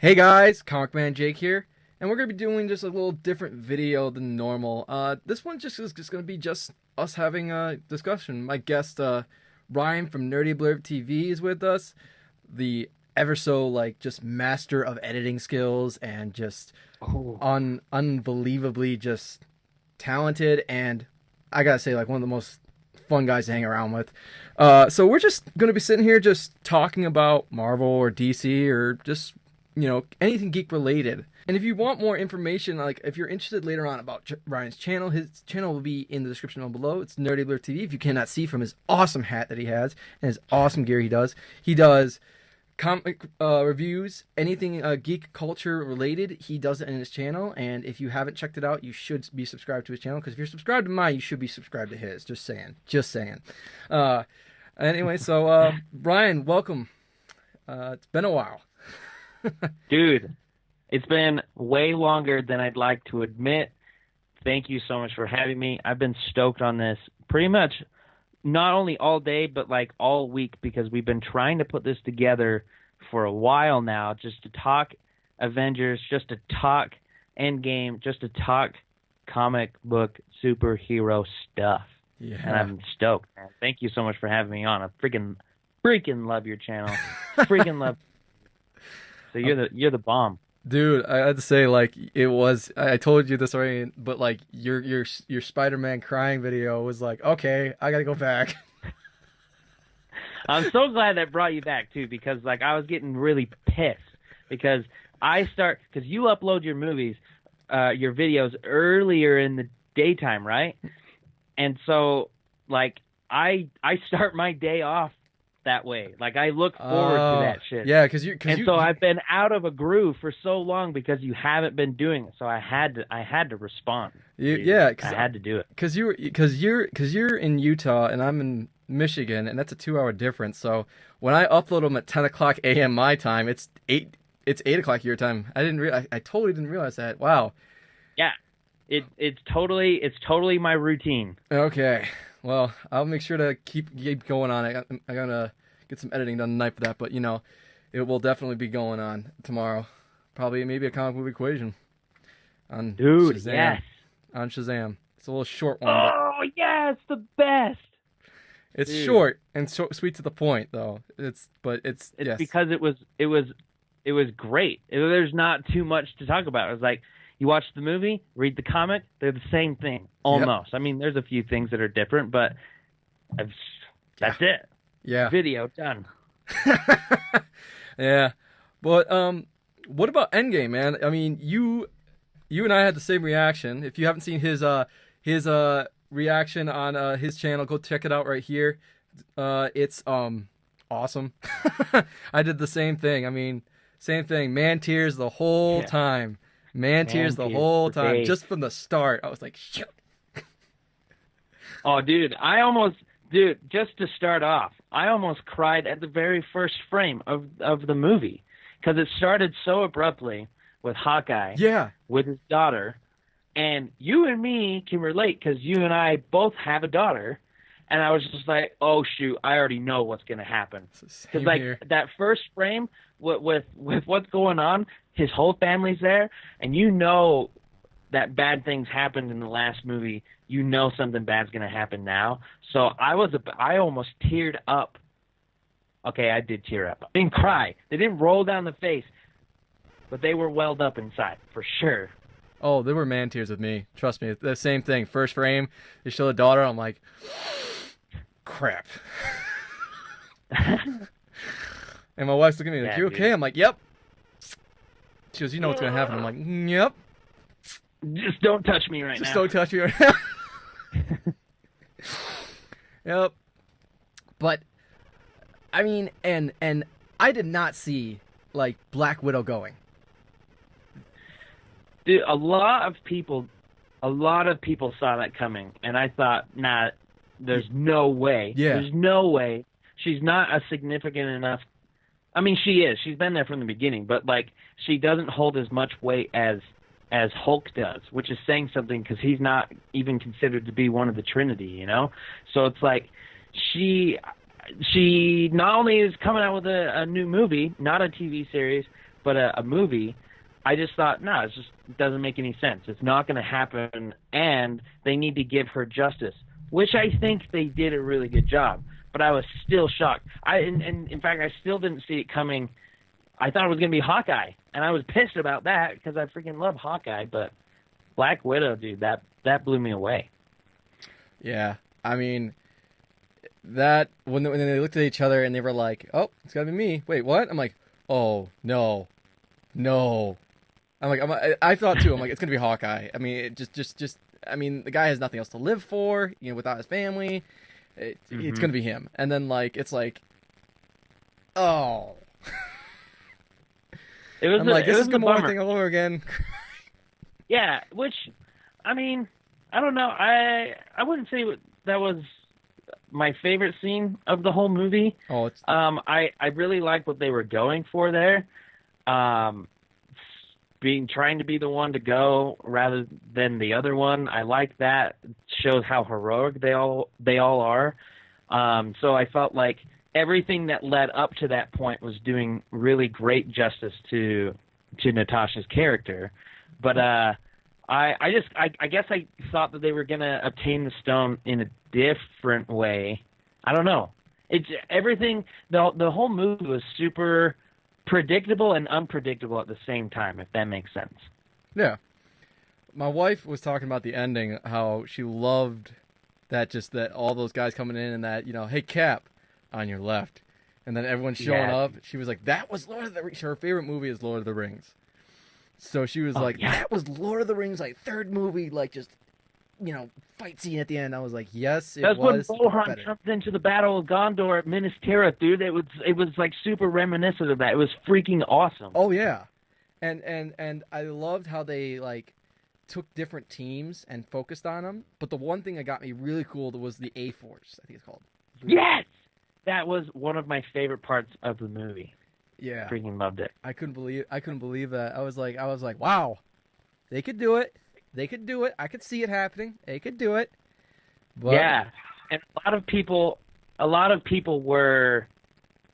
Hey guys, Comicmanjake here, and we're going to be doing just a little different video than normal. This one just is just going to be just us having a discussion. My guest, Ryan from Nerdy Blurb TV is with us, the ever so, just master of editing skills and just unbelievably just talented, and I gotta say, one of the most fun guys to hang around with. So we're just going to be sitting here just talking about Marvel or DC or just anything geek related. And if you want more information, if you're interested later on about Ryan's channel, his channel will be in the description down below. It's Nerdy Blurb TV. If you cannot see from his awesome hat that he has and his awesome gear he does comic reviews, anything geek culture related, he does it in his channel. And if you haven't checked it out, you should be subscribed to his channel, because if you're subscribed to mine, you should be subscribed to his. Just saying. Anyway, so Ryan, welcome. It's been a while. Dude, it's been way longer than I'd like to admit. Thank you so much for having me. I've been stoked on this pretty much not only all day, but all week, because we've been trying to put this together for a while now, just to talk Avengers, just to talk Endgame, just to talk comic book superhero stuff. Yeah. And I'm stoked, man. Thank you so much for having me on. I freaking love your channel. Freaking love. So you're the bomb, dude. I had to say, it was. I told you this already, but your Spider-Man crying video was okay, I gotta go back. I'm so glad that brought you back too, because I was getting really pissed because you upload your movies, your videos earlier in the daytime, right? And so I start my day off that way. I look forward to that shit. Yeah, so I've been out of a groove for so long because you haven't been doing it. So I had to respond. I had to do it. Because you're in Utah and I'm in Michigan, and that's a 2-hour difference. So when I upload them at 10 o'clock a.m. my time, it's 8 o'clock your time. I totally didn't realize that. Wow. Yeah. It's totally my routine. Okay. Well, I'll make sure to keep going on. I'm gonna get some editing done tonight for that, but it will definitely be going on tomorrow. Probably maybe a comic movie equation on Shazam. Yes. On Shazam. It's a little short one. Oh yeah, it's the best. It's short and sweet to the point, though. It's yes. Because it was great. There's not too much to talk about. It was you watch the movie, read the comic, they're the same thing, almost. Yep. I mean, there's a few things that are different, but that's it. Yeah. Video, done. Yeah. But what about Endgame, man? I mean, you and I had the same reaction. If you haven't seen his reaction on his channel, go check it out right here. It's awesome. I did the same thing. I mean, same thing. Man tears the whole time. Man tears the whole time. Days. Just from the start, I was like, shoot. Oh, dude, just to start off, I almost cried at the very first frame of the movie, because it started so abruptly with Hawkeye, with his daughter, and you and me can relate because you and I both have a daughter, and I was just like, oh shoot, I already know what's gonna happen, because that first frame with what's going on, his whole family's there, and that bad things happened in the last movie. Something bad's gonna happen now. So I almost teared up. Okay, I did tear up. I didn't cry. They didn't roll down the face, but they were welled up inside for sure. Oh, there were man tears with me. Trust me, the same thing. First frame, they show the daughter. I'm like, crap. And my wife's looking at me like, you okay? Dude. I'm like, yep. She goes, you know what's gonna happen. I'm like, yep. Just don't touch me right now. Just don't touch me right now. Yep. But I mean, and I did not see Black Widow going. Dude, a lot of people saw that coming, and I thought, nah, there's no way. Yeah. There's no way. She's not a significant enough. I mean, she is. She's been there from the beginning, but she doesn't hold as much weight as Hulk does, which is saying something, because he's not even considered to be one of the Trinity, So it's she not only is coming out with a new movie, not a TV series, But a movie, I just thought, no, it doesn't make any sense. It's not going to happen, and they need to give her justice, which I think they did a really good job. But I was still shocked. And in fact, I still didn't see it coming. I thought it was going to be Hawkeye, and I was pissed about that because I freaking love Hawkeye. But Black Widow, dude, that blew me away. Yeah, I mean, that when they looked at each other and they were like, "Oh, it's gotta be me." Wait, what? I'm like, "Oh no." I thought too. I'm like, it's gonna be Hawkeye. I mean, it just. I mean, the guy has nothing else to live for. You know, without his family, it's gonna be him. And then it's like, oh. I'm like, this is Gamora thing all over again. Yeah, which, I mean, I don't know. I wouldn't say that was my favorite scene of the whole movie. Oh, it's... I really like what they were going for there. Trying to be the one to go rather than the other one. I like that. It shows how heroic they all are. So I felt like everything that led up to that point was doing really great justice to Natasha's character. But I guess I thought that they were gonna obtain the stone in a different way. I don't know. It's everything. The whole movie was super predictable and unpredictable at the same time, if that makes sense. Yeah. My wife was talking about the ending, how she loved that all those guys coming in and that, hey, Cap, on your left. And then everyone showing up. She was like, that was Lord of the Rings. Her favorite movie is Lord of the Rings. So she was that was Lord of the Rings, third movie, just, fight scene at the end. I was like, yes, it was. That's when Rohan jumped into the Battle of Gondor at Minas Tirith, dude. It was super reminiscent of that. It was freaking awesome. Oh yeah, and I loved how they took different teams and focused on them. But the one thing that got me really cool was the A-Force, I think it's called. Yes, that was one of my favorite parts of the movie. Yeah, freaking loved it. I couldn't believe that. I was like, wow, they could do it. They could do it. I could see it happening. They could do it. But... yeah, and a lot of people were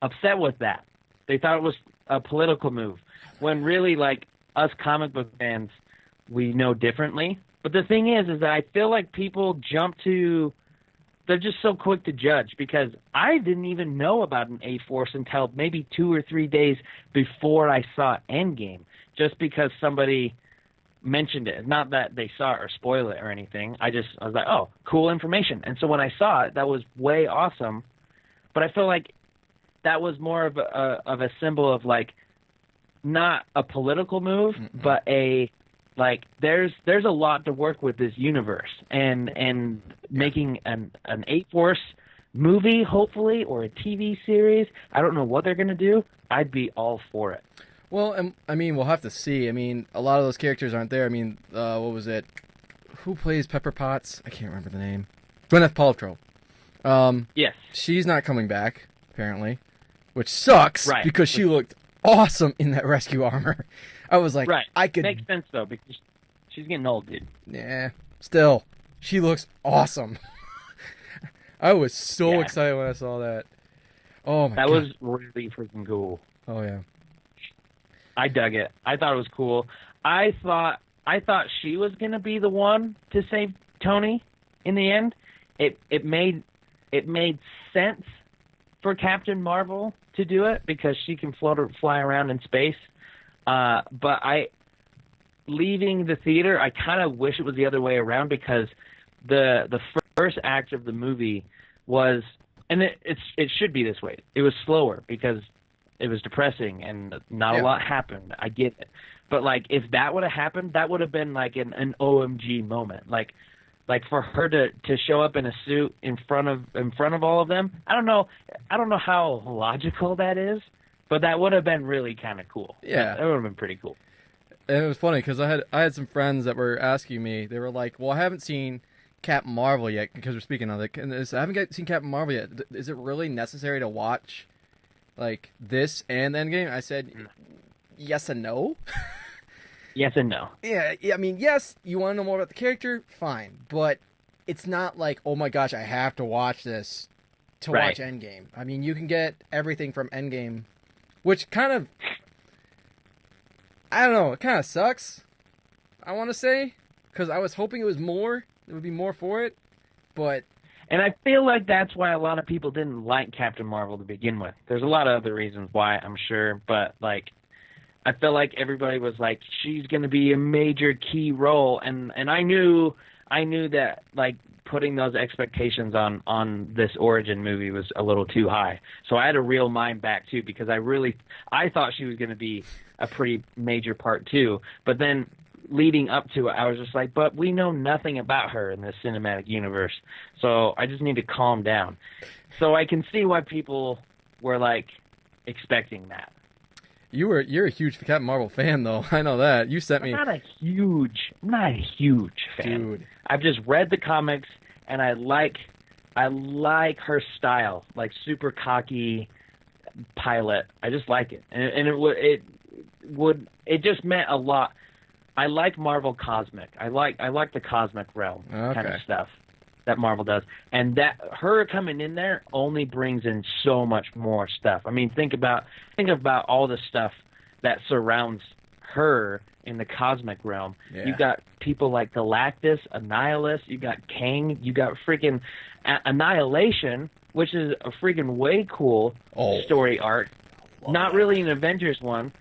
upset with that. They thought it was a political move, when really, us comic book fans, we know differently. But the thing is that I feel like people they're just so quick to judge, because I didn't even know about an A-Force until maybe 2 or 3 days before I saw Endgame, just because somebody mentioned it. Not that they saw it or spoil it or anything. I was like, oh, cool information. And so when I saw it, that was way awesome. But I feel like that was more of a symbol of not a political move, but there's a lot to work with this universe, and making an A-Force movie, hopefully, or a TV series. I don't know what they're gonna do. I'd be all for it. Well, I mean, we'll have to see. I mean, a lot of those characters aren't there. I mean, what was it? Who plays Pepper Potts? I can't remember the name. Gwyneth Paltrow. Yes. She's not coming back, apparently, which sucks, right, because she looked awesome in that rescue armor. I was like, right. I could... Makes sense, though, because she's getting old, dude. Yeah. Still, she looks awesome. I was so excited when I saw that. Oh, my God. That was really freaking cool. Oh, yeah. I dug it. I thought it was cool. I thought she was gonna be the one to save Tony in the end. It made sense for Captain Marvel to do it, because she can fly around in space. But leaving the theater, I kind of wish it was the other way around, because the first act of the movie was, and it should be this way. It was slower because it was depressing and not a lot happened. I get it. But if that would have happened, that would have been an OMG moment. Like for her to show up in a suit in front of all of them. I don't know how logical that is, but that would have been really kind of cool. Yeah. That would have been pretty cool. And it was funny because I had some friends that were asking me. They were like, "Well, I haven't seen Captain Marvel yet," because we're speaking of it. And I haven't seen Captain Marvel yet. Is it really necessary to watch this and Endgame? I said, yes and no. Yes and no. Yeah, I mean, yes, you want to know more about the character, fine. But it's not like, oh my gosh, I have to watch this to watch Endgame. I mean, you can get everything from Endgame, which kind of I don't know. It kind of sucks, I want to say, because I was hoping it was more. There would be more for it, but... And I feel like that's why a lot of people didn't like Captain Marvel to begin with. There's a lot of other reasons why, I'm sure, but, like, I feel like everybody was like, she's going to be a major key role, and I knew that, like, putting those expectations on this origin movie was a little too high. So I had to reel mine back, too, because I thought she was going to be a pretty major part, too. But then leading up to it, I was just like, but we know nothing about her in this cinematic universe, so I just need to calm down. So I can see why people were, like, expecting that. You're a huge Captain Marvel fan, though. I know that. You sent me... I'm not a huge fan. Dude. I've just read the comics, and I like her style, like super cocky pilot. I just like it, and it just meant a lot. I like Marvel Cosmic. I like the cosmic realm kind of stuff that Marvel does, and that her coming in there only brings in so much more stuff. I mean, think about all the stuff that surrounds her in the cosmic realm. Yeah. You got people like Galactus, Annihilus, you got Kang, you got freaking Annihilation, which is a freaking way cool story arc. Not really an Avengers one,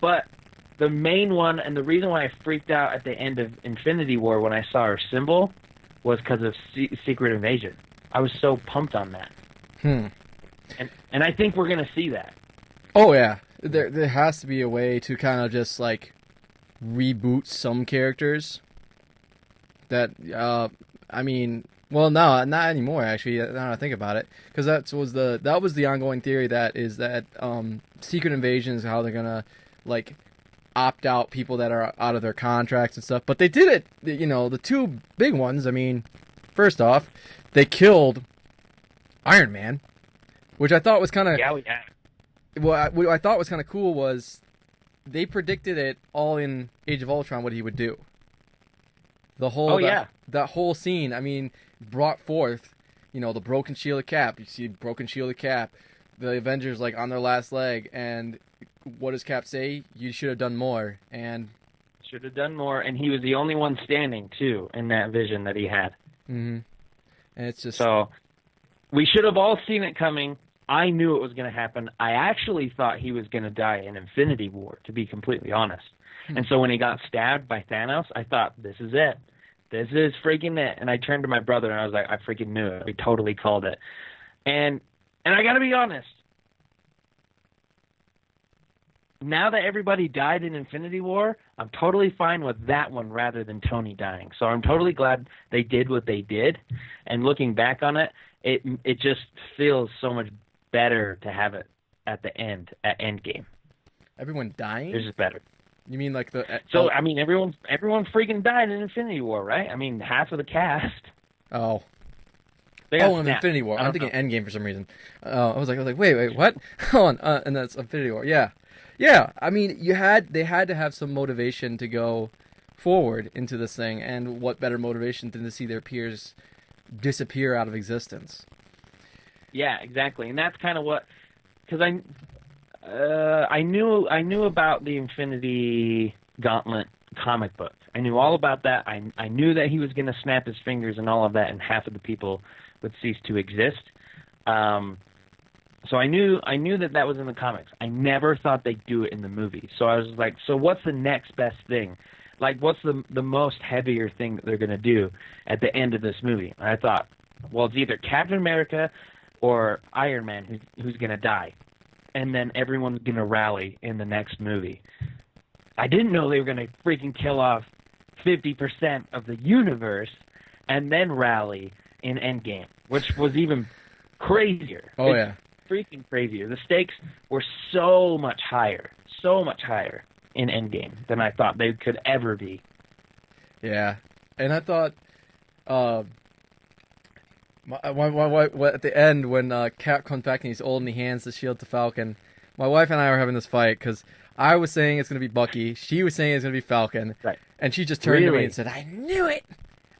but the main one, and the reason why I freaked out at the end of Infinity War when I saw her symbol was because of Secret Invasion. I was so pumped on that. And I think we're gonna see that. Oh yeah, there has to be a way to kind of just like reboot some characters. That I mean, well, no, not anymore. Actually, now that I think about it, because that was the ongoing theory that Secret Invasion is how they're gonna like opt out people that are out of their contracts and stuff. But they did it, the two big ones. I mean, first off, they killed Iron Man, which I thought was kind of... Yeah. What I thought was kind of cool was they predicted it all in Age of Ultron, what he would do. The whole... That whole scene, I mean, brought forth, the broken shield of Cap. You see broken shield of Cap. The Avengers, like, on their last leg, and... What does Cap say? You should have done more, and... Should have done more, and he was the only one standing, too, in that vision that he had. Mm-hmm. And it's just... So, we should have all seen it coming. I knew it was going to happen. I actually thought he was going to die in Infinity War, to be completely honest. And so when he got stabbed by Thanos, I thought, this is it. This is freaking it. And I turned to my brother, and I was like, I freaking knew it. We totally called it. And I got to be honest. Now that everybody died in Infinity War, I'm totally fine with that one rather than Tony dying. So I'm totally glad they did what they did. And looking back on it, it just feels so much better to have it at the end, at Endgame. Everyone dying? It's just better. You mean like the... So, I mean, everyone freaking died in Infinity War, right? I mean, half of the cast. Oh. In Infinity War. I'm thinking Endgame for some reason. I was like, wait, what? Hold on. And that's Infinity War. Yeah. Yeah, I mean, they had to have some motivation to go forward into this thing, and what better motivation than to see their peers disappear out of existence? Yeah, exactly, and that's kind of what, because I knew about the Infinity Gauntlet comic book. I knew all about that. I knew that he was going to snap his fingers and all of that, and half of the people would cease to exist. So I knew that was in the comics. I never thought they'd do it in the movie. So I was like, so what's the next best thing? Like, what's the most heavier thing that they're going to do at the end of this movie? And I thought, well, it's either Captain America or Iron Man who's going to die. And then everyone's going to rally in the next movie. I didn't know they were going to freaking kill off 50% of the universe and then rally in Endgame, which was even crazier. Oh, yeah. Freaking crazier. The stakes were so much higher in Endgame than I thought they could ever be. Yeah, and I thought, at the end when Cap comes back and he's old and he hands the shield to Falcon, my wife and I were having this fight because I was saying it's going to be Bucky, she was saying it's going to be Falcon, right. And she just turned to me and said, "I knew it,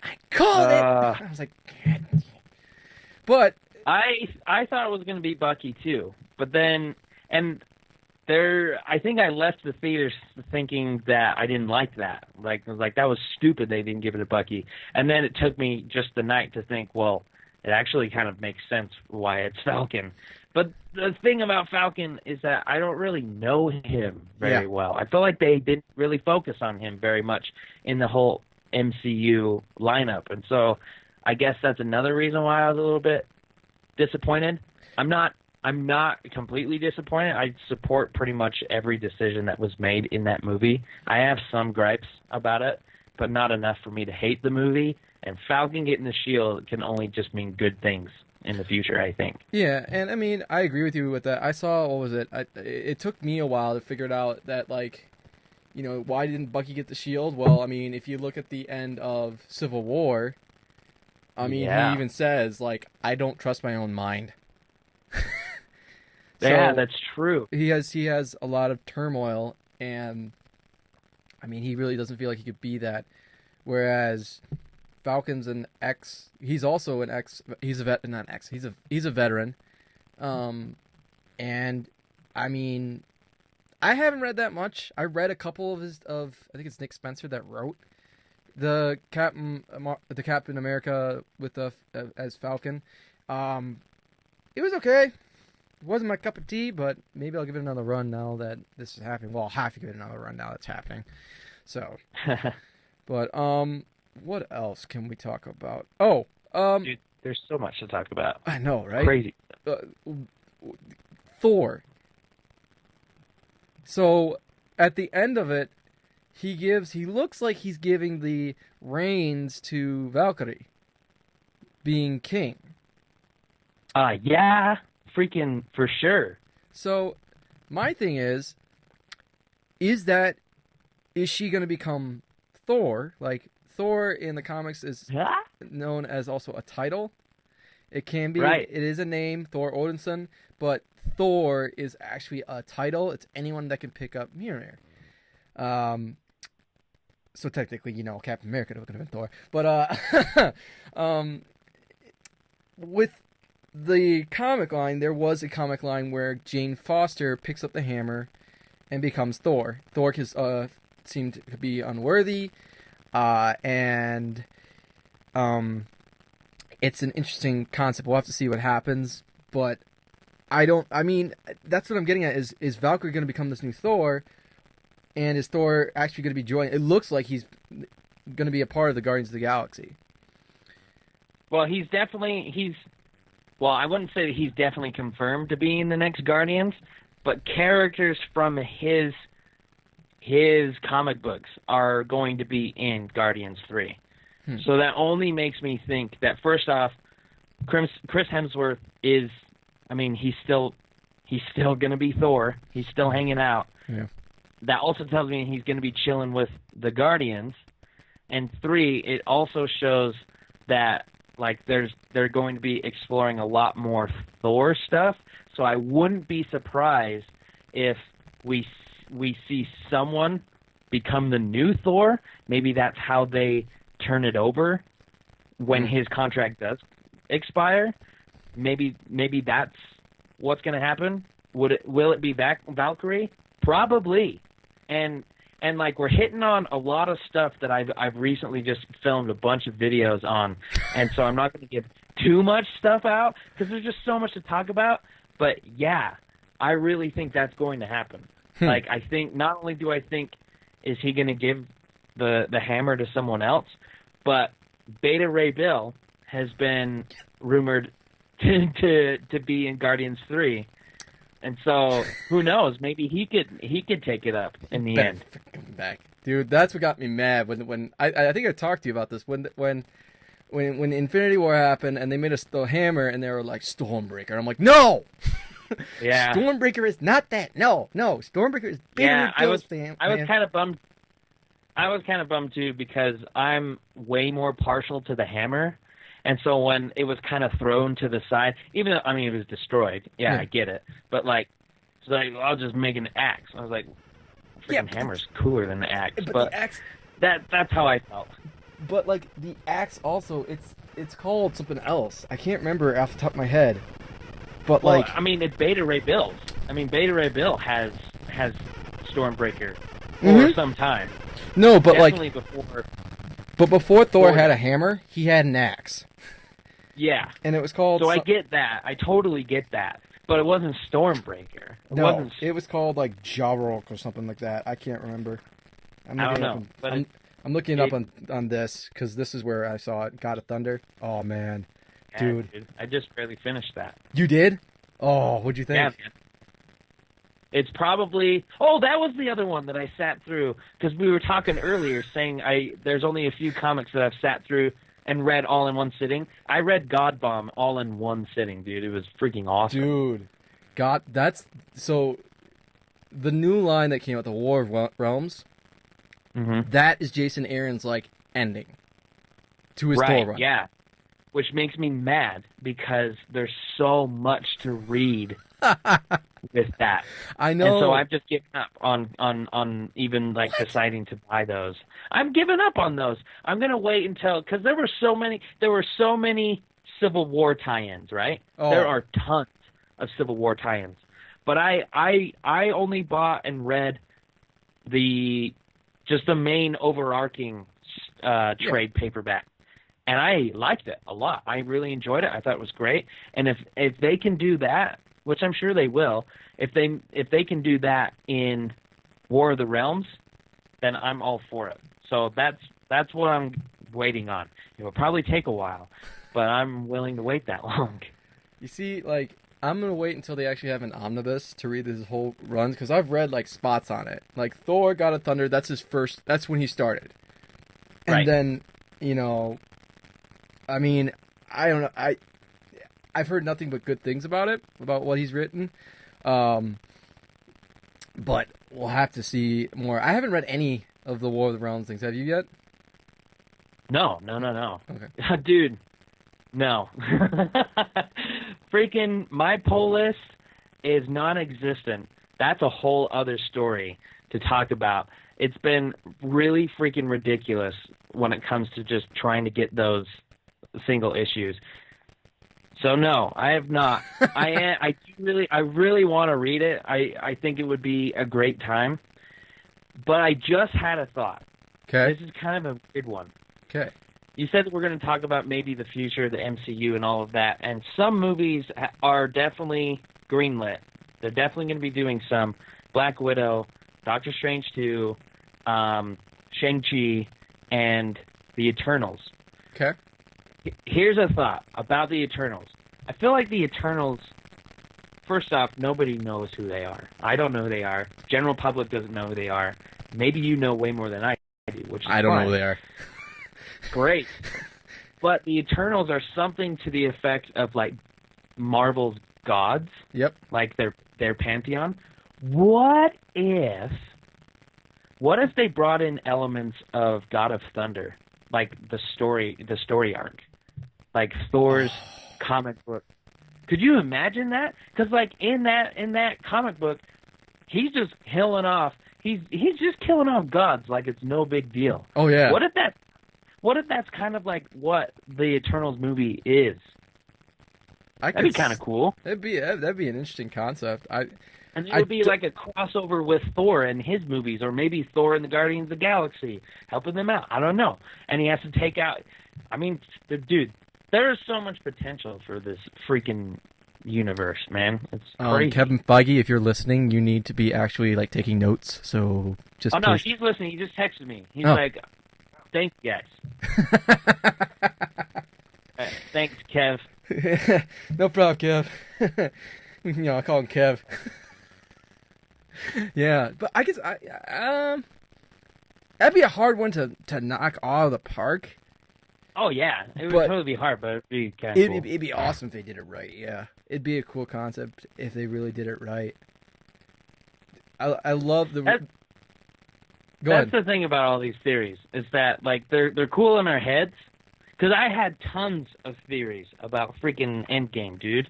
I called it." I was like, God. But I thought it was going to be Bucky too, but then, and I think I left the theaters thinking that I didn't like that. Like, I was like, that was stupid they didn't give it to Bucky. And then it took me just the night to think, well, it actually kind of makes sense why it's Falcon. But the thing about Falcon is that I don't really know him very well. I feel like they didn't really focus on him very much in the whole MCU lineup. And so I guess that's another reason why I was a little bit disappointed. I'm not completely disappointed. I support pretty much every decision that was made in that movie. I have some gripes about it, but not enough for me to hate the movie. And Falcon getting the shield can only just mean good things in the future, I think. Yeah, and I mean, I agree with you with that. I saw, what was it? It took me a while to figure it out that, like, you know, why didn't Bucky get the shield? Well, I mean, if you look at the end of Civil War, I mean, he even says, like, I don't trust my own mind. So, yeah, that's true. He has a lot of turmoil, and I mean, he really doesn't feel like he could be that. Whereas Falcon's an ex. He's also an ex. He's a vet, not ex. He's a veteran. And I mean, I haven't read that much. I read a couple of I think it's Nick Spencer that wrote the Captain America with as Falcon. It was okay. It wasn't my cup of tea, but maybe I'll give it another run now that this is happening. Well, I'll have to give it another run now that's happening. So, but what else can we talk about? Oh, dude, there's so much to talk about. I know, right? Crazy. Thor. So, at the end of it, he looks like he's giving the reins to Valkyrie, being king. Yeah, freaking for sure. So, my thing is she going to become Thor? Like, Thor in the comics is known as also a title. It can be, right. It is a name, Thor Odinson, but Thor is actually a title. It's anyone that can pick up Mjolnir. So technically, you know, Captain America could have been Thor. But with the comic line, there was a comic line where Jane Foster picks up the hammer and becomes Thor. Thor seemed to be unworthy, and it's an interesting concept. We'll have to see what happens, but I mean, that's what I'm getting at, is Valkyrie going to become this new Thor, and is Thor actually going to be joining? It looks like he's going to be a part of the Guardians of the Galaxy. Well, well, I wouldn't say that he's definitely confirmed to be in the next Guardians, but characters from his comic books are going to be in Guardians 3. So that only makes me think that, first off, Chris Hemsworth is, I mean, he's still going to be Thor. He's still hanging out. Yeah. That also tells me he's going to be chilling with the Guardians. And 3, it also shows that, like, they're going to be exploring a lot more Thor stuff. So I wouldn't be surprised if we see someone become the new Thor. Maybe that's how they turn it over when his contract does expire. Maybe that's what's going to happen. Will it be Valkyrie? Probably. And like, we're hitting on a lot of stuff that I've recently just filmed a bunch of videos on, and so I'm not going to give too much stuff out because there's just so much to talk about. But yeah, I really think that's going to happen. Like, I think, not only do I think, is he going to give the hammer to someone else, but Beta Ray Bill has been rumored to be in Guardians 3. And so, who knows? Maybe he could take it up in the end. Back, dude. That's what got me mad when I think I talked to you about this when Infinity War happened and they made us the hammer and they were like Stormbreaker. I'm like, no. Yeah. Stormbreaker is not that. No. Stormbreaker is bigger. Yeah, I was kind of bummed. I was kind of bummed too because I'm way more partial to the hammer. And so when it was kind of thrown to the side, even though, I mean, it was destroyed. Yeah, I get it. But, like, it's like, I'll just make an axe. I was like, freaking hammer's cooler than the axe. But the axe, that's how I felt. But, like, the axe also, it's called something else. I can't remember off the top of my head. But, well, like, I mean, it's Beta Ray Bill's. I mean, Beta Ray Bill has has Stormbreaker for some time. No, but definitely before. But before Thor had a hammer, he had an axe. Yeah. And it was called... So I get that. I totally get that. But it wasn't Stormbreaker. It was called, like, Jarok or something like that. I can't remember. I don't know. I'm looking it up on this, because this is where I saw it. God of Thunder. Oh, man. Yeah, dude. I just barely finished that. You did? Oh, what'd you think? Yeah, man. It's probably... Oh, that was the other one that I sat through, because we were talking earlier saying there's only a few comics that I've sat through and read all in one sitting. I read God Bomb all in one sitting, dude. It was freaking awesome. Dude. So, the new line that came out, the War of Realms, that is Jason Aaron's, like, ending to his Thor run. Yeah. Which makes me mad, because there's so much to read with that. I know. And so I've just given up on even like deciding to buy those. I'm giving up on those. I'm gonna wait until, because there were so many Civil War tie-ins, right? Oh. There are tons of Civil War tie-ins, but I only bought and read the main overarching trade paperback. And I liked it a lot. I really enjoyed it. I thought it was great. And if they can do that, which I'm sure they will, if they can do that in War of the Realms, then I'm all for it. So that's what I'm waiting on. It will probably take a while, but I'm willing to wait that long. You see, like, I'm going to wait until they actually have an omnibus to read this whole run, because I've read, like, spots on it. Like, Thor, God of Thunder, that's when he started. And then, you know... I mean, I don't know. I've heard nothing but good things about it, about what he's written. But we'll have to see more. I haven't read any of the War of the Realms things. Have you yet? No. Okay. Dude, no. Freaking, my pull list is non-existent. That's a whole other story to talk about. It's been really freaking ridiculous when it comes to just trying to get those single issues. So no, I have not. I really want to read it. I think it would be a great time. But I just had a thought. Okay. This is kind of a weird one. Okay. You said that we're going to talk about maybe the future of the MCU and all of that, and some movies are definitely greenlit. They're definitely going to be doing some. Black Widow, Doctor Strange 2, Shang-Chi, and The Eternals. Okay. Here's a thought about the Eternals. I feel like the Eternals, first off, nobody knows who they are. I don't know who they are. General public doesn't know who they are. Maybe you know way more than I do, which is I don't know who they are. Great. But the Eternals are something to the effect of, like, Marvel's gods. Yep. Like their pantheon. What if they brought in elements of God of Thunder? Like the story arc, like Thor's comic book. Could you imagine that? Because like in that comic book, he's just killing off. He's just killing off gods like it's no big deal. Oh yeah. What if that's kind of like what the Eternals movie is? That'd be kind of cool. That'd be an interesting concept. And it would be like a crossover with Thor and his movies, or maybe Thor and the Guardians of the Galaxy, helping them out. I don't know. And he has to take out... I mean, dude, there is so much potential for this freaking universe, man. It's crazy. Kevin Feige, if you're listening, you need to be actually, like, taking notes, so just... Oh, no, he's listening. He just texted me. He's like, thanks, guys. Thanks, Kev. No problem, Kev. You know, I call him Kev. Yeah, but I guess that'd be a hard one to knock out of the park. Oh yeah, it would totally be hard, but it'd be kind of cool. It'd be awesome if they did it right. Yeah, it'd be a cool concept if they really did it right. I love the. That's the thing about all these theories is that like they're cool in our heads. Because I had tons of theories about freaking Endgame, dude.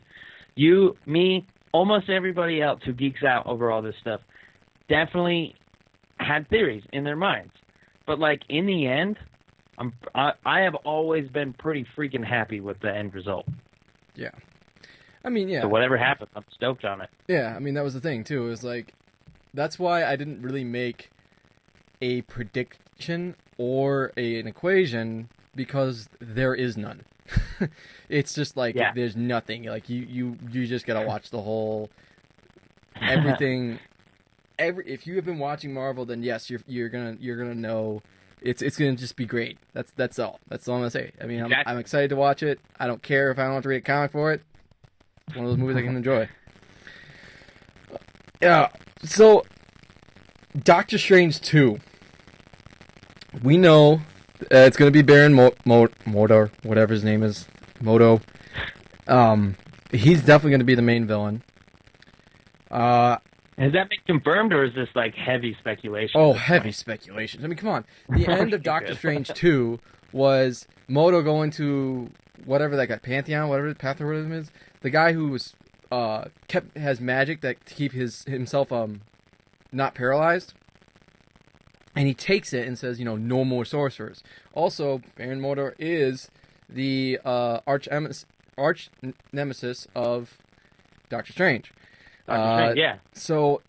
You, me, almost everybody else who geeks out over all this stuff definitely had theories in their minds. But, like, in the end, I have always been pretty freaking happy with the end result. Yeah. I mean, yeah. So whatever happens, I'm stoked on it. Yeah, I mean, that was the thing, too. It was like, That's why I didn't really make a prediction or an equation, because there is none. It's just like there's nothing. Like you just gotta watch the whole everything. If you have been watching Marvel, then yes, you're gonna know it's gonna just be great. That's all. That's all I'm gonna say. I mean, I'm excited to watch it. I don't care if I don't have to read a comic for it. It's one of those movies I can enjoy. Yeah. So, Doctor Strange 2. We know it's going to be Baron Mordo, whatever his name is. Modo. He's definitely going to be the main villain. Has that been confirmed, or is this like heavy speculation? Oh, heavy speculation. I mean, come on. The end of Doctor Strange 2 was Modo going to whatever that guy, Pantheon, whatever Pathorism is. The guy who was has magic that to keep himself not paralyzed. And he takes it and says, no more sorcerers. Also, Baron Mordo is the arch nemesis of Doctor Strange. Yeah. So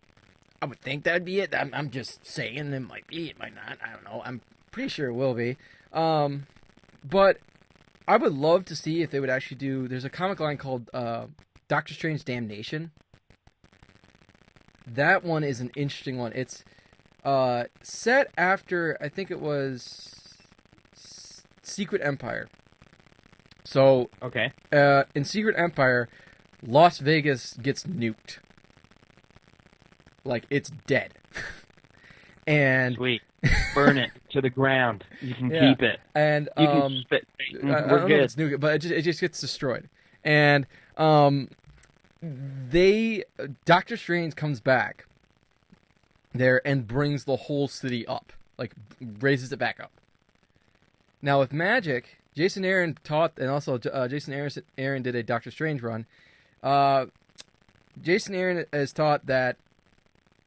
I would think that'd be it. I'm just saying it might be, it might not. I don't know. I'm pretty sure it will be. But I would love to see if they would actually do. There's a comic line called Doctor Strange Damnation. That one is an interesting one. It's set after, I think it was Secret Empire. So okay, in Secret Empire, Las Vegas gets nuked. Like, it's dead. And sweet, burn it to the ground. You can keep it, and you can spit. I don't know if it's nuke, but it just gets destroyed. And Doctor Strange comes back there and brings the whole city up, like raises it back up. Now with magic, Jason Aaron taught, and also Jason Aaron did a Doctor Strange run. Jason Aaron has taught that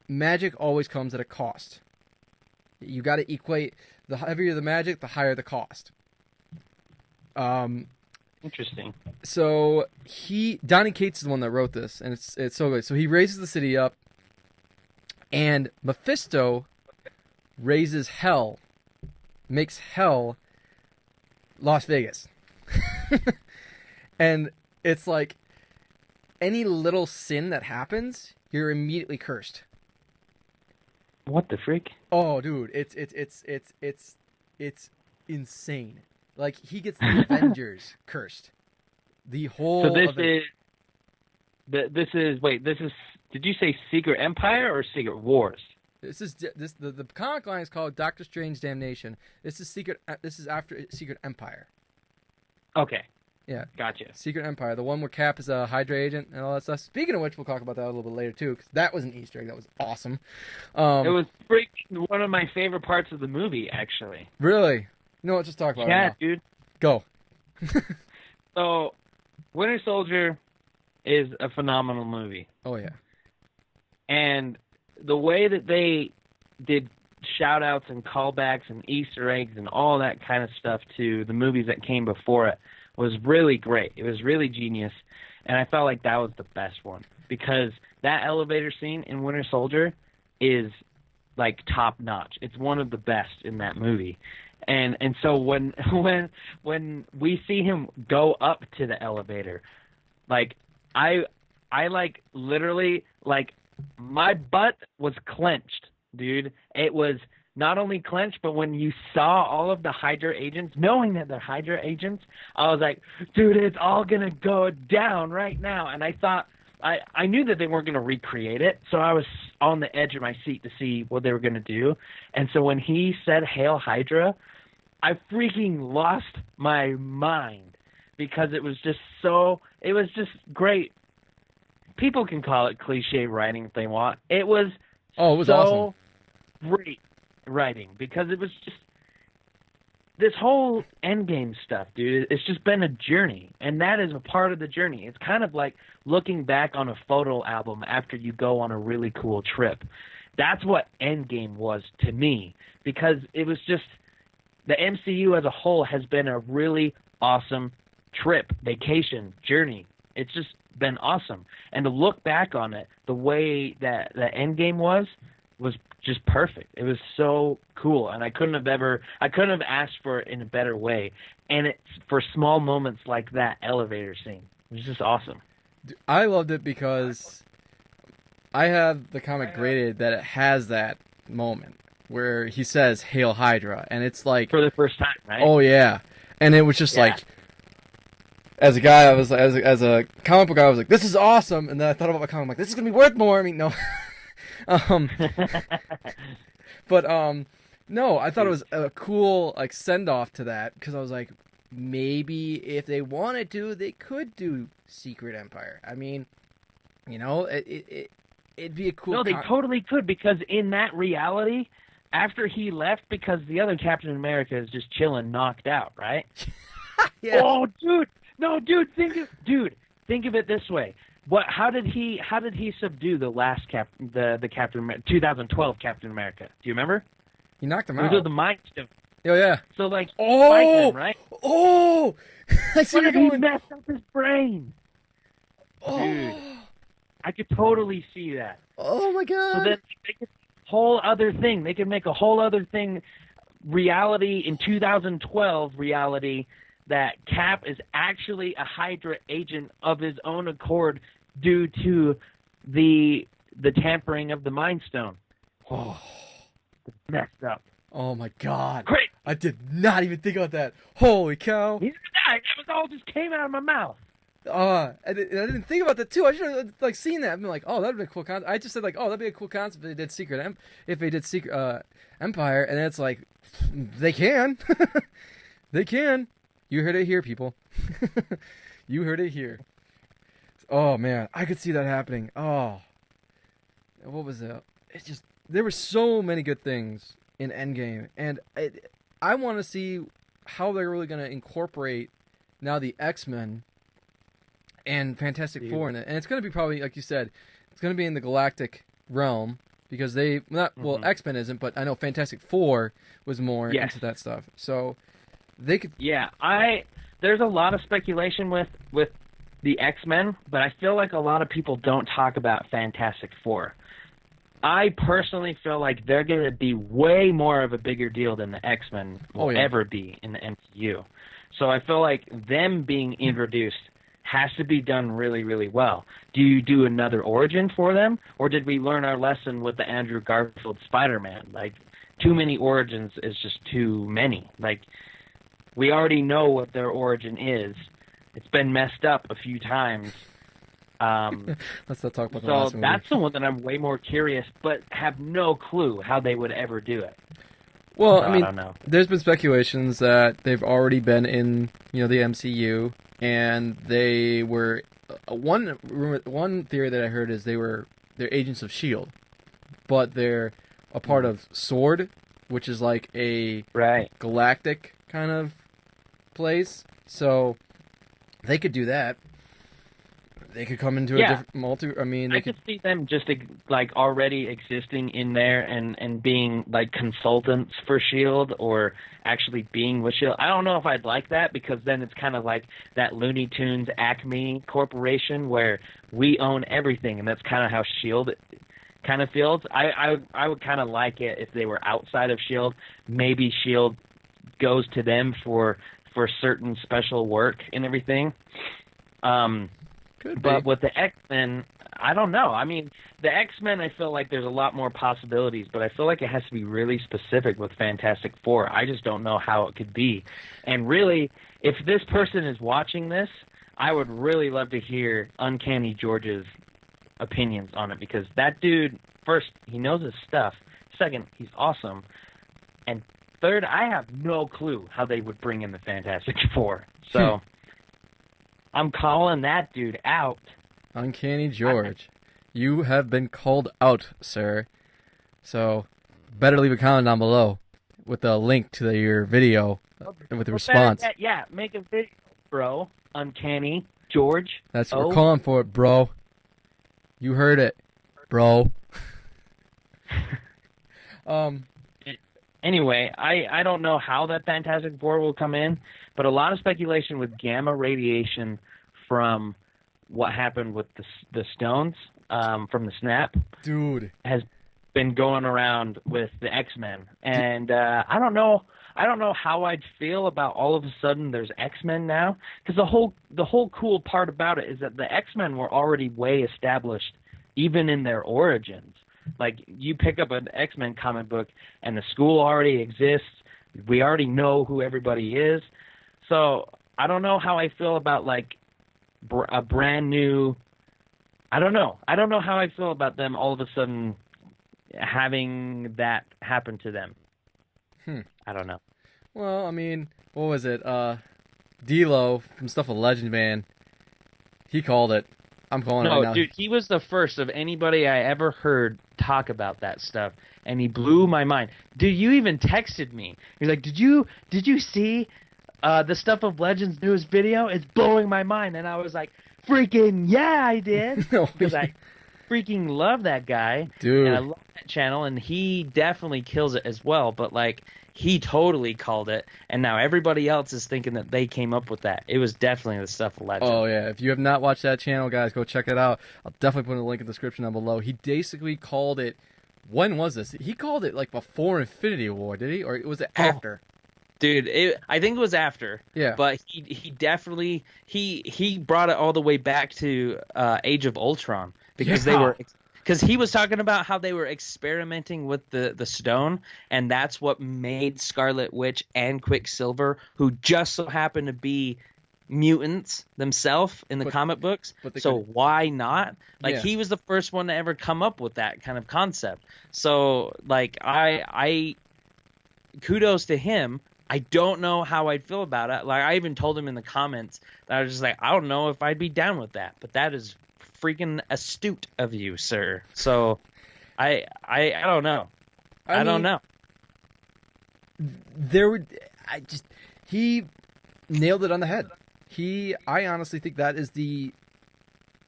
magic always comes at a cost. You got to equate, the heavier the magic, the higher the cost. Interesting. So Donny Cates is the one that wrote this, and it's so good. So he raises the city up, and Mephisto raises hell, makes hell Las Vegas. And it's like any little sin that happens, you're immediately cursed. What the freak? Oh, dude, it's insane. Like, he gets the Avengers cursed. The whole. So this is. Did you say Secret Empire or Secret Wars? The comic line is called Doctor Strange Damnation. This is after Secret Empire. Okay. Yeah. Gotcha. Secret Empire, the one where Cap is a Hydra agent and all that stuff. Speaking of which, we'll talk about that a little bit later too, because that was an Easter egg. That was awesome. It was freaking one of my favorite parts of the movie, actually. Really? You know what? Just talk about it now. Dude. Go. So, Winter Soldier is a phenomenal movie. Oh yeah. And the way that they did shout-outs and callbacks and Easter eggs and all that kind of stuff to the movies that came before it was really great. It was really genius, and I felt like that was the best one, because that elevator scene in Winter Soldier is like top-notch. It's one of the best in that movie. And so when we see him go up to the elevator, like I like literally, like, my butt was clenched, dude. It was not only clenched, but when you saw all of the Hydra agents, knowing that they're Hydra agents, I was like, dude, it's all going to go down right now. And I thought, I knew that they weren't going to recreate it, so I was on the edge of my seat to see what they were going to do. And so when he said, "Hail Hydra," I freaking lost my mind, because it was just great. People can call it cliche writing if they want. It was awesome. Great writing, because it was just this whole Endgame stuff, dude. It's just been a journey, and that is a part of the journey. It's kind of like looking back on a photo album after you go on a really cool trip. That's what Endgame was to me, because it was just the MCU as a whole has been a really awesome trip, vacation, journey. It's just been awesome. And to look back on it, the way that the Endgame was, was just perfect. It was so cool, and I couldn't have asked for it in a better way. And it's for small moments like that elevator scene. It was just awesome. I loved it because I have the comic graded that it has that moment where he says "Hail Hydra," and it's like for the first time, right? Oh yeah, and it was just like, as a guy, I was as a comic book guy, I was like, "This is awesome," and then I thought about my comic, I'm like, "This is gonna be worth more." I mean, no. But no, I thought it was a cool like send off to that because I was like, maybe if they wanted to, they could do Secret Empire. I mean, you know, it'd be a cool. No, they totally could, because in that reality, after he left, because the other Captain America is just chilling, knocked out, right? Yeah. Oh, dude, think of it this way. How did he subdue the last the Captain America, 2012 Captain America? Do you remember? He knocked him out. It was the Mind Stone. Oh yeah. So like, oh, them, right? Oh, I see what if he messed up his brain? Oh. Dude, I could totally see that. Oh my god. So then they could whole other thing. They could make a whole other thing reality in 2012 reality that Cap is actually a Hydra agent of his own accord due to the tampering of the Mind Stone. Oh, messed up. Oh my god. Great. I did not even think about that. Holy cow. Neither did I. That was all just came out of my mouth. I didn't think about that too. I should have like seen that and been like, oh, that'd be a cool concept. I just said like, oh, that'd be a cool concept if they did Secret Empire, and it's like, they can, they can. You heard it here, people. You heard it here. Oh man, I could see that happening. Oh, what was that? It's just there were so many good things in Endgame, and I want to see how they're really going to incorporate now the X-Men and Fantastic Four in it. And it's going to be probably, like you said, it's going to be in the galactic realm because X-Men isn't, but I know Fantastic Four was more into that stuff. So they could. Yeah, there's a lot of speculation with the X-Men, but I feel like a lot of people don't talk about Fantastic Four. I personally feel like they're going to be way more of a bigger deal than the X-Men will ever be in the MCU. So I feel like them being introduced has to be done really, really well. Do you do another origin for them, or did we learn our lesson with the Andrew Garfield Spider-Man? Like, too many origins is just too many. Like, we already know what their origin is. It's been messed up a few times. Let's not talk about the last movie. That's the one that I'm way more curious, but have no clue how they would ever do it. Well, so, I mean, don't know. There's been speculations that they've already been in, the MCU, and they were one theory that I heard is they're agents of S.H.I.E.L.D., but they're a part of SWORD, which is like a galactic kind of place. So they could do that. They could come into a different I could see them just like already existing in there and being like consultants for S.H.I.E.L.D. or actually being with S.H.I.E.L.D. I don't know if I'd like that, because then it's kind of like that Looney Tunes Acme Corporation where we own everything, and that's kind of how S.H.I.E.L.D. kind of feels. I would kind of like it if they were outside of S.H.I.E.L.D. Maybe S.H.I.E.L.D. goes to them for certain special work and everything. But with the X-Men, I don't know. I mean, the X-Men, I feel like there's a lot more possibilities, but I feel like it has to be really specific with Fantastic Four. I just don't know how it could be. And really, if this person is watching this, I would really love to hear Uncanny George's opinions on it, because that dude, first, he knows his stuff. Second, he's awesome. And third, I have no clue how they would bring in the Fantastic Four. So I'm calling that dude out. Uncanny George. You have been called out, sir. So, better leave a comment down below with a link to your video and with the response. Make a video, bro. Uncanny George. That's what we're calling for it, bro. You heard it, bro. Anyway, I don't know how that Fantastic Four will come in, but a lot of speculation with gamma radiation from what happened with the stones from the snap, dude, has been going around with the X-Men, and I don't know how I'd feel about all of a sudden there's X-Men now, because the whole cool part about it is that the X-Men were already way established, even in their origins. Like, you pick up an X-Men comic book, and the school already exists. We already know who everybody is. So I don't know how I feel about, like, a brand new. I don't know how I feel about them all of a sudden having that happen to them. I don't know. Well, I mean, what was it? D-Lo from Stuff of Legend, man. He called it. I'm calling it right now. No, dude, he was the first of anybody I ever heard talk about that stuff, and he blew my mind. Dude, you even texted me. He's like, "Did you see the Stuff of Legends newest video? It's blowing my mind." And I was like, "Freaking yeah, I did," because I freaking love that guy, dude, and I love that channel, and he definitely kills it as well. But like, he totally called it, and now everybody else is thinking that they came up with that. It was definitely the Stuff of Legend. Oh yeah, if you have not watched that channel, guys, go check it out. I'll definitely put a link in the description down below. He basically called it. When was this? He called it like before Infinity War, did he, or was it after? Dude, I think it was after. Yeah. But he definitely he brought it all the way back to Age of Ultron, because because he was talking about how they were experimenting with the stone, and that's what made Scarlet Witch and Quicksilver, who just so happen to be mutants themselves in the comic books. So why not? Like, he was the first one to ever come up with that kind of concept. So like, I kudos to him. I don't know how I'd feel about it. Like, I even told him in the comments that I was just like, I don't know if I'd be down with that, but that is freaking astute of you, sir. So I don't know. I don't know. He nailed it on the head. I honestly think that is the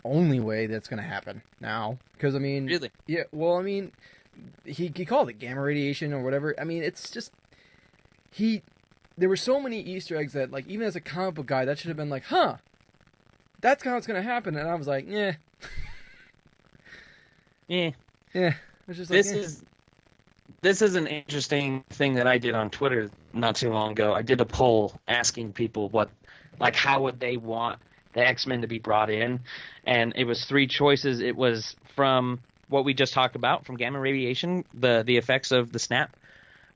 only way that's going to happen now. Because, I mean... Really? Yeah, well, I mean, he called it gamma radiation or whatever. I mean, it's just... There were so many Easter eggs that, like, even as a comic book guy, that should have been like, huh, that's how it's going to happen. And I was like, yeah. Yeah. Yeah. It's just like, This is an interesting thing that I did on Twitter not too long ago. I did a poll asking people how would they want the X-Men to be brought in, and it was 3 choices. It was from what we just talked about, from gamma radiation, the effects of the snap,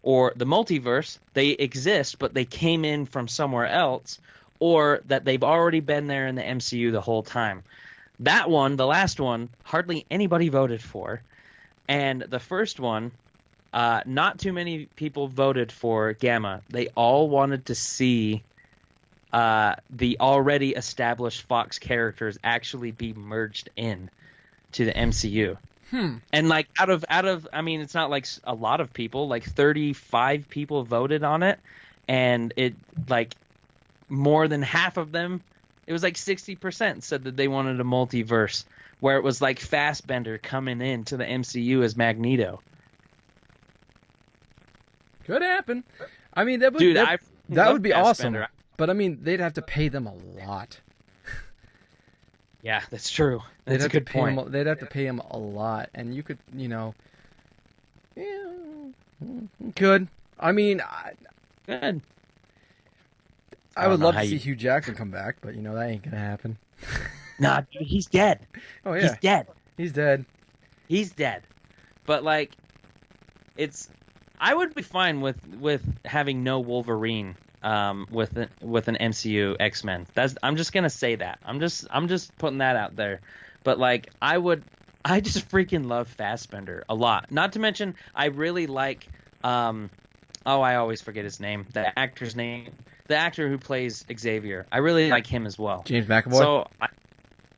or the multiverse. They exist, but they came in from somewhere else, or that they've already been there in the MCU the whole time. That one, the last one, hardly anybody voted for, and the first one, not too many people voted for Gamma. They all wanted to see the already established Fox characters actually be merged in to the MCU. And like out of I mean, it's not like a lot of people, like 35 people voted on it, and it like more than half of them, it was like 60% said that they wanted a multiverse where it was like Fassbender coming in to the MCU as Magneto. Could happen. I mean, that would be awesome. But I mean, they'd have to pay them a lot. Yeah, that's true. That's a good point. They'd have to pay him a lot, and you could, could. I mean, good. I would love to see Hugh Jackman come back, but that ain't gonna happen. Nah, dude, he's dead. Oh yeah, he's dead. He's dead. He's dead. But like, I would be fine with having no Wolverine. With an MCU X-Men. I'm just gonna say that. I'm just putting that out there. But like, I just freaking love Fassbender a lot. Not to mention, I really like I always forget his name. The actor's name. The actor who plays Xavier. I really like him as well. James McAvoy. So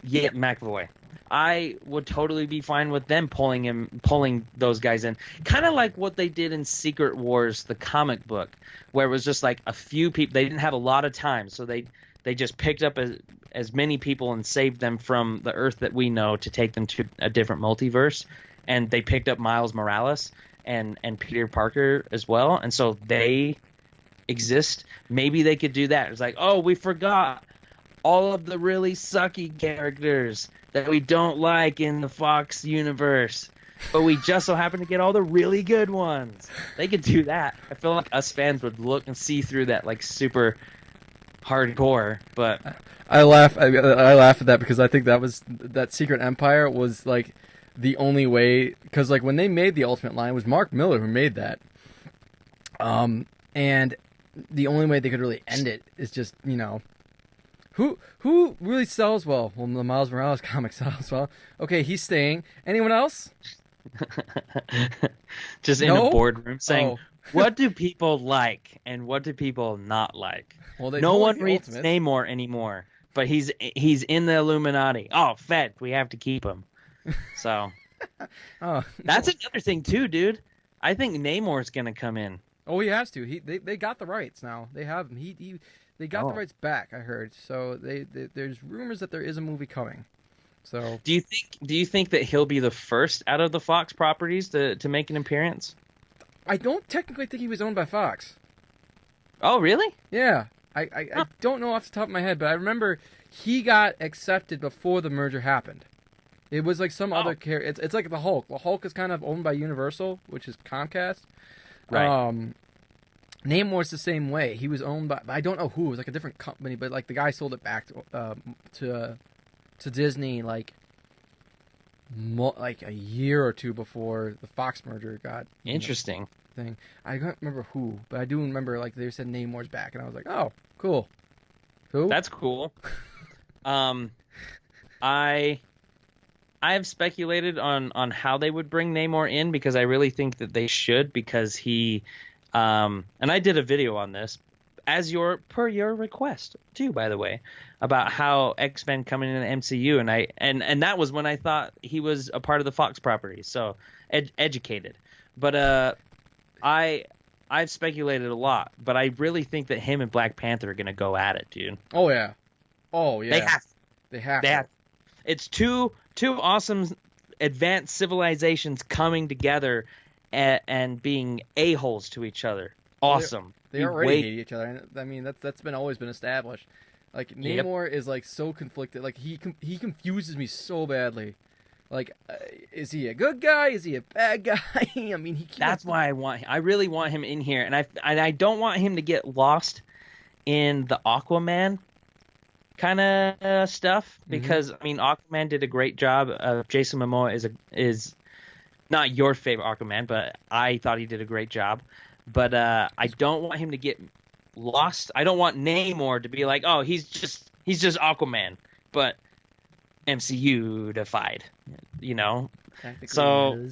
yeah, McAvoy. I would totally be fine with them pulling those guys in. Kind of like what they did in Secret Wars, the comic book, where it was just like a few people. They didn't have a lot of time, so they just picked up as many people and saved them from the Earth that we know to take them to a different multiverse. And they picked up Miles Morales and Peter Parker as well. And so they exist. Maybe they could do that. It's like, oh, we forgot all of the really sucky characters that we don't like in the Fox universe. but we just so happen to get all the really good ones. They could do that. I feel like us fans would look and see through that like super hardcore. But I laugh at that because I think that Secret Empire was like the only way, because like when they made the Ultimate line, it was Mark Miller who made that. And the only way they could really end it is just, you know, who really sells well? Well, the Miles Morales comic sells well. Okay, he's staying. Anyone else? Just in a boardroom saying, what do people like and what do people not like? Well, no one reads Namor anymore, but he's in the Illuminati. Oh, Fed, we have to keep him. So that's another thing too, dude. I think Namor's gonna come in. Oh, he has to. They got the rights now. They have him. They got the rights back, I heard. So there's rumors that there is a movie coming. So do you think that he'll be the first out of the Fox properties to make an appearance? I don't technically think he was owned by Fox. Oh, really? Yeah. I don't know off the top of my head, but I remember he got accepted before the merger happened. It was like some other character. It's like the Hulk. The Hulk is kind of owned by Universal, which is Comcast. Right. Namor's the same way. He was owned by, I don't know who. It was like a different company, but like the guy sold it back to Disney like a year or two before the Fox merger got interesting. Thing. I don't remember who, but I do remember like they said Namor's back, and I was like, oh, cool. That's cool. I've speculated on how they would bring Namor in because I really think that they should, because he and I did a video on this per your request too, by the way, about how X-Men coming in the MCU, and that was when I thought he was a part of the Fox property, so educated. But I've speculated a lot, but I really think that him and Black Panther are gonna go at it, dude. Oh yeah. They have to. It's two awesome advanced civilizations coming together and being a-holes to each other. Awesome. They already hate each other. I mean, that's always been established. Like Namor is like so conflicted. Like he confuses me so badly. Like, is he a good guy? Is he a bad guy? I mean, that's why I really want him in here, and I don't want him to get lost in the Aquaman kind of stuff, because I mean, Aquaman did a great job. Jason Momoa is not your favorite Aquaman, but I thought he did a great job. But I don't want him to get lost. I don't want Namor to be like, oh, he's just Aquaman, but MCU-defied, you know. So,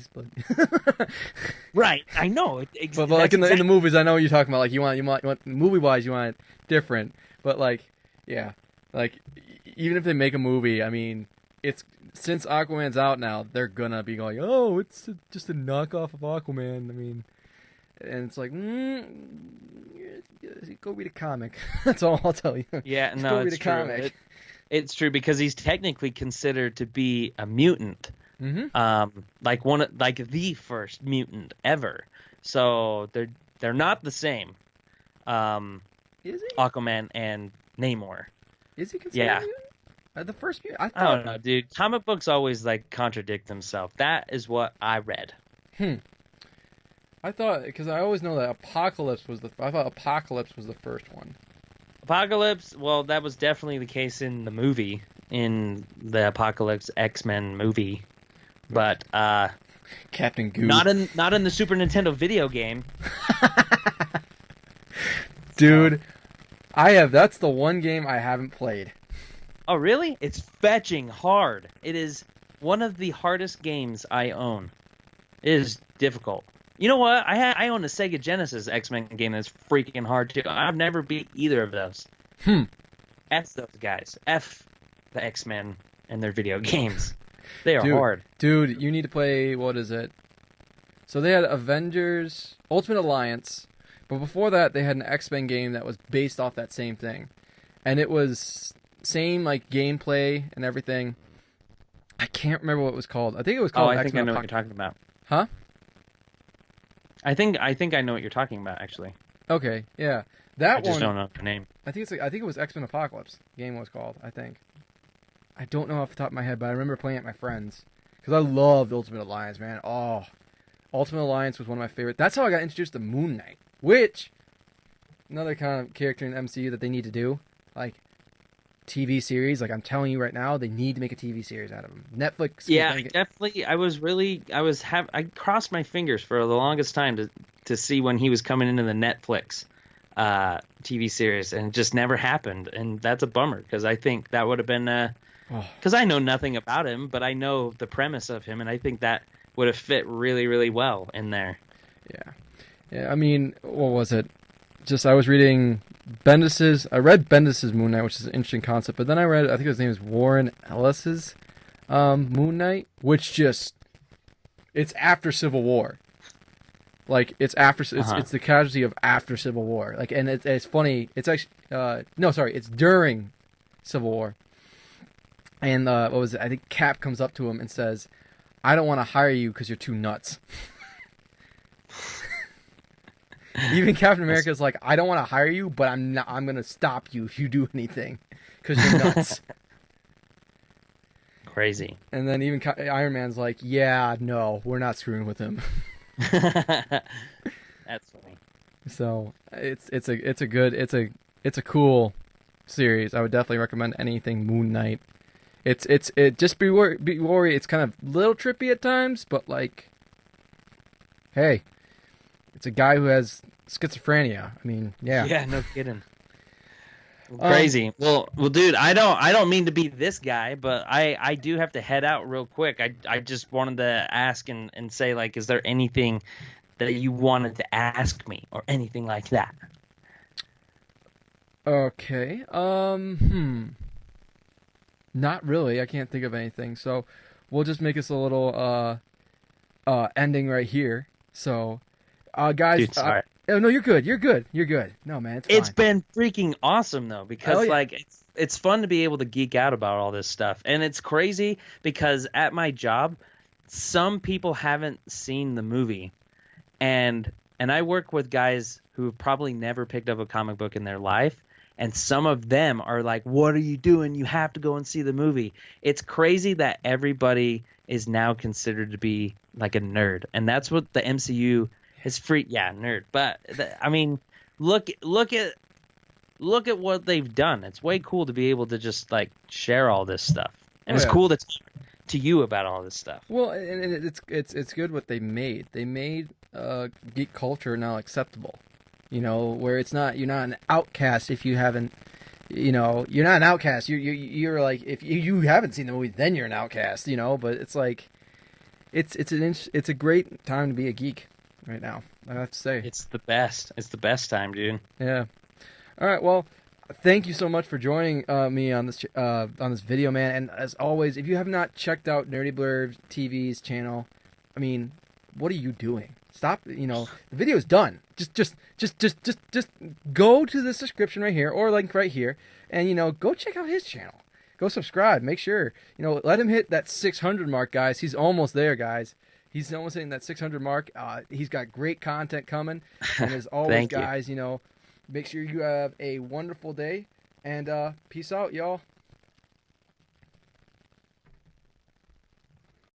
right, I know. But like in the movies, I know what you're talking about. Like you want movie-wise, you want it different. But like, yeah, like even if they make a movie, I mean, it's since Aquaman's out now, they're gonna be going, oh, it's just a knockoff of Aquaman. I mean, and it's like, go read a comic. That's all I'll tell you. Yeah, no, go read a comic. It's true, because he's technically considered to be a mutant, like the first mutant ever. So they're not the same. Is he? Aquaman and Namor. Is he considered a mutant? The first mutant? I don't know, dude. Comic books always like contradict themselves. That is what I read. I thought, because I always know that Apocalypse was I thought Apocalypse was the first one. Apocalypse, well, that was definitely the case in the movie, in the Apocalypse X-Men movie, but Captain Goo. Not in the Super Nintendo video game. Dude, that's the one game I haven't played. Oh, really? It's fetching hard. It is one of the hardest games I own. It is difficult. You know what? I own a Sega Genesis X-Men game that's freaking hard too. I've never beat either of those. F those guys. F the X-Men and their video games. They are hard. Dude, you need to play, what is it? So they had Avengers, Ultimate Alliance, but before that they had an X-Men game that was based off that same thing. And it was same like gameplay and everything. I can't remember what it was called. I think it was called X-Men. I think I know what you're talking about. Huh? I think I know what you're talking about, actually. Okay, yeah. I just don't know the name. I think it was X-Men Apocalypse. The game was called, I think. I don't know off the top of my head, but I remember playing it with my friends. because I loved Ultimate Alliance, man. Oh, Ultimate Alliance was one of my favorite. That's how I got introduced to Moon Knight, which another kind of character in the MCU that they need to do, like TV series. Like I'm telling you right now, they need to make a TV series out of him. Netflix. Yeah, definitely. I crossed my fingers for the longest time to see when he was coming into the Netflix TV series, and it just never happened. And that's a bummer, because I think that would have been because I know nothing about him, but I know the premise of him, and I think that would have fit really, really well in there. Yeah. I mean, what was it? I was reading I read Bendis's Moon Knight, which is an interesting concept, but then I read, I think his name is Warren Ellis's Moon Knight, which it's after Civil War. Like, it's the casualty of after Civil War. Like, and it's funny, it's actually, it's during Civil War. And, what was it? I think Cap comes up to him and says, "I don't want to hire you because you're too nuts." Even Captain America is like, "I don't want to hire you, but I'm going to stop you if you do anything because you're nuts." Crazy. And then even Iron Man's like, "Yeah, no, we're not screwing with him." That's funny. So it's a cool series. I would definitely recommend anything Moon Knight. Just be worried. It's kind of a little trippy at times, but like, hey, it's a guy who has schizophrenia. I mean, yeah. Yeah, no kidding. Crazy. Well, dude, I don't mean to be this guy, but I do have to head out real quick. I just wanted to ask and say, like, is there anything that you wanted to ask me or anything like that? Okay. Not really. I can't think of anything. So we'll just make this a little ending right here. So, guys. Dude, sorry. No, you're good. You're good. You're good. No, man, it's fine. It's been freaking awesome though, because like it's fun to be able to geek out about all this stuff, and it's crazy because at my job, some people haven't seen the movie, and I work with guys who have probably never picked up a comic book in their life. And some of them are like, "What are you doing? You have to go and see the movie." It's crazy that everybody is now considered to be like a nerd. And that's what the MCU is nerd. But I mean, look at what they've done. It's way cool to be able to just like share all this stuff. And it's cool to talk to you about all this stuff. Well, and it's good what they made. They made geek culture now acceptable. You know, where you're not an outcast if you haven't, you're not an outcast. You're like, if you haven't seen the movie, then you're an outcast, but it's like, it's a great time to be a geek right now, I have to say. It's the best. It's the best time, dude. Yeah. All right. Well, thank you so much for joining me on this video, man. And as always, if you have not checked out Nerdy Blurb TV's channel, I mean, what are you doing? Stop, the video's done. Just go to the description right here or link right here and, go check out his channel. Go subscribe. Make sure, let him hit that 600 mark, guys. He's almost there, guys. He's almost hitting that 600 mark. He's got great content coming. And as always, guys, make sure you have a wonderful day and peace out, y'all.